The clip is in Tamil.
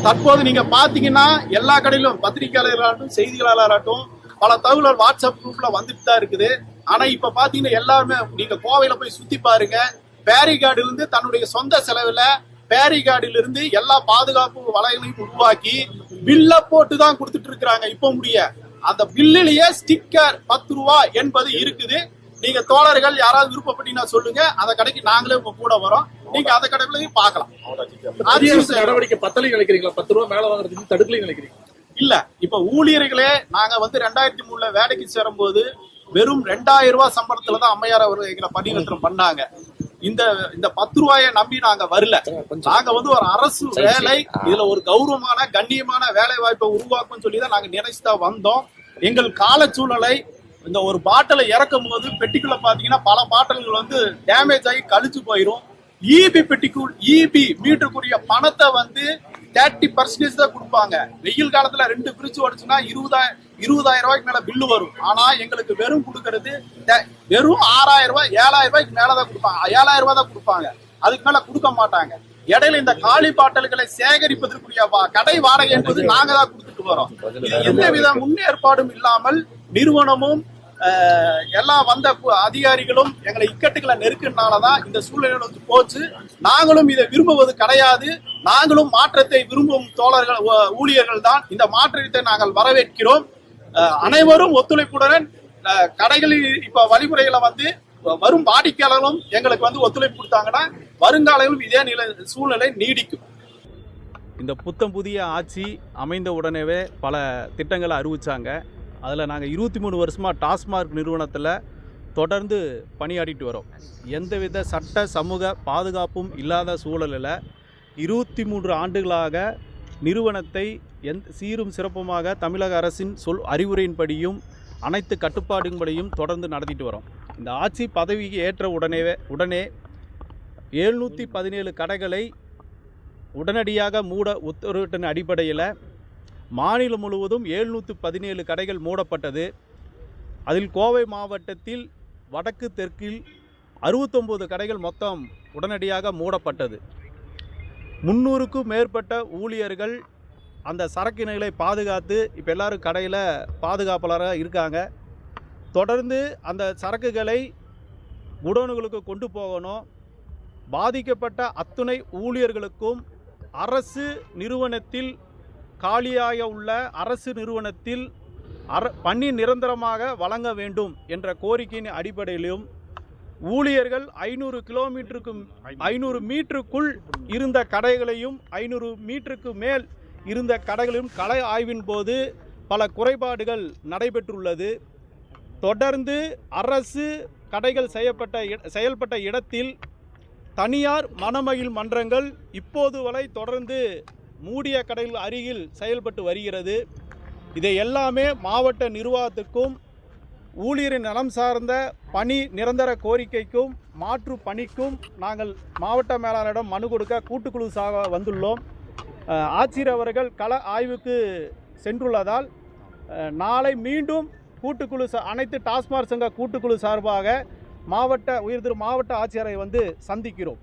தற்போது நீங்க பாத்தீங்கன்னா எல்லா கடையிலும் பத்திரிகையாளர்களாகட்டும் செய்தியாளராகட்டும் பல தகவல்கள் வாட்ஸ்அப் குரூப்ல வந்துட்டு தான் இருக்குது. ஆனா இப்ப பாத்தீங்கன்னா எல்லாருமே நீங்க கோவையில போய் சுத்தி பாருங்க, பேரிகார்டுல இருந்து தன்னுடைய சொந்த செலவுல பேரிகார்டுல இருந்து எல்லா பாதுகாப்பு வலைகளையும் உருவாக்கி பில்ல போட்டு தான் கொடுத்துட்டு இருக்கிறாங்க. இப்ப முடிய அந்த பில்லிலேயே ஸ்டிக்கர் 10 ரூபாய் என்பது இருக்குது. நீங்க தோழர்கள் யாராவது விருப்பப்பட்டீங்கன்னா சொல்லுங்க, அந்த கடைக்கு நாங்களே உங்க கூட வரோம், நீங்க அந்த கடைகளையும் பார்க்கலாம். நடவடிக்கை பத்தலை நினைக்கிறீங்களா? 10 ரூபாய் மேல வாங்குறதுக்கு தடுக்கலை நினைக்கிறீங்க? இல்ல, இப்ப ஊழியர்களே நாங்க 2003 வேலைக்கு சேரும் போது வெறும் 2000 ரூபாய் சம்பளத்துலதான் அம்மையார் அவர்கள் எங்களை பணிநிறுத்தம் பண்ணாங்க. இந்த 10 ரூபாயை நம்பி நாங்க வரல. நாங்க ஒரு அரசு வேலை, இதுல ஒரு கௌரவமான கண்ணியமான வேலை வாய்ப்பை உருவாக்கும் சொல்லிதான் நாங்க நினைச்சுதான் வந்தோம். எங்கள் கால சூழலை இந்த ஒரு பாட்டிலை இறக்கும் போது பெட்டிக்குள்ள பாத்தீங்கன்னா பல பாட்டில்கள் டேமேஜ் ஆகி கழிச்சு போயிரும். இபி பெட்டிக்குள் இபி மீட்டருக்குரிய பணத்தை 30% தான் கொடுப்பாங்க. வெயில் காலத்துல 2 ஃப்ரிட்ஜ் ஓடுச்சுன்னா 20,000 ரூபாய்க்கு மேல பில்லு வரும். ஆனா எங்களுக்கு வெறும் கொடுக்கறது வெறும் 6,000 ரூபாய் 7,000 ரூபாய்க்கு மேலதான் கொடுப்பாங்க. 7,000 ரூபாய் தான் கொடுப்பாங்க, அதுக்கு மேல கொடுக்க மாட்டாங்க. இடையில இந்த காலி பாட்டல்களை சேகரிப்பதற்குரிய கடை வாடகை என்பது நாங்க தான் கொடுத்துட்டு வரோம். இது எந்தவித முன்னேற்பாடும் இல்லாமல் நிறுவனமும் எல்லாம் வந்த அதிகாரிகளும் எங்களை இக்கட்டுகளை நெருக்கினாலதான் இந்த சூழ்நிலை போச்சு. நாங்களும் இதை விரும்புவது கிடையாது. நாங்களும் மாற்றத்தை விரும்பும் தோழர்கள் ஊழியர்கள் தான். இந்த மாற்றத்தை நாங்கள் வரவேற்கிறோம். அனைவரும் ஒத்துழைப்புடன் கடைகளில் இப்ப வழிமுறைகளை வரும் வாடிக்கையாளர்களும் எங்களுக்கு ஒத்துழைப்பு கொடுத்தாங்கன்னா வருங்காலங்களும் இதே சூழ்நிலை நீடிக்கும். இந்த புத்தம் புதிய ஆட்சி அமைந்த உடனேவே பல திட்டங்களை அறிவிச்சாங்க. அதில் நாங்கள் 23 வருஷமாக டாஸ்மார்க் நிறுவனத்தில் தொடர்ந்து பணியாற்றிட்டு வரோம். எந்தவித சட்ட சமூக பாதுகாப்பும் இல்லாத சூழலில் 23 ஆண்டுகளாக நிறுவனத்தை சீரும் சிறப்புமாக தமிழக அரசின் அறிவுரையின்படியும் அனைத்து கட்டுப்பாடுபடியும் தொடர்ந்து நடத்திட்டு வரோம். இந்த ஆட்சி பதவிக்கு ஏற்ற உடனே 717 கடைகளை உடனடியாக மூட உத்தரவிட்டின் அடிப்படையில் மாநிலம் முழுவதும் 717 கடைகள் மூடப்பட்டது. அதில் கோவை மாவட்டத்தில் வடக்கு தெற்கில் 69 கடைகள் மொத்தம் உடனடியாக மூடப்பட்டது. 300க்கும் மேற்பட்ட ஊழியர்கள் அந்த சரக்கினைகளை பாதுகாத்து இப்போ எல்லாரும் கடையில் பாதுகாப்பாளராக இருக்காங்க. தொடர்ந்து அந்த சரக்குகளை குடோன்களுக்கு கொண்டு போகணும். பாதிக்கப்பட்ட அத்துணை ஊழியர்களுக்கும் அரசு நிறுவனத்தில் காலியாக உள்ள அரசு நிறுவனத்தில் பணி நிரந்தரமாக வழங்க வேண்டும் என்ற கோரிக்கையின் அடிப்படையிலும் ஊழியர்கள் 500 மீட்டருக்குள் இருந்த கடைகளையும் 500 மீட்டருக்கு மேல் இருந்த கடைகளையும் கள ஆய்வின் போது பல குறைபாடுகள் நடைபெற்றுள்ளது. தொடர்ந்து அரசு கடைகள் செயல்பட்ட இடத்தில் தனியார் மனமகிழ் மன்றங்கள் இப்போது வரை தொடர்ந்து மூடிய கடைகள் அருகில் செயல்பட்டு வருகிறது. இதை எல்லாமே மாவட்ட நிர்வாகத்திற்கும் ஊழியரின் நலம் சார்ந்த பணி நிரந்தர கோரிக்கைக்கும் மாற்று பணிக்கும் நாங்கள் மாவட்ட மேலாளரிடம் மனு கொடுக்க கூட்டுக்குழு வந்துள்ளோம். ஆட்சியர் அவர்கள் கள ஆய்வுக்கு சென்றுள்ளதால் நாளை மீண்டும் கூட்டுக்குழு அனைத்து டாஸ்மாக் சங்க கூட்டுக்குழு சார்பாக மாவட்ட ஆட்சியரை சந்திக்கிறோம்.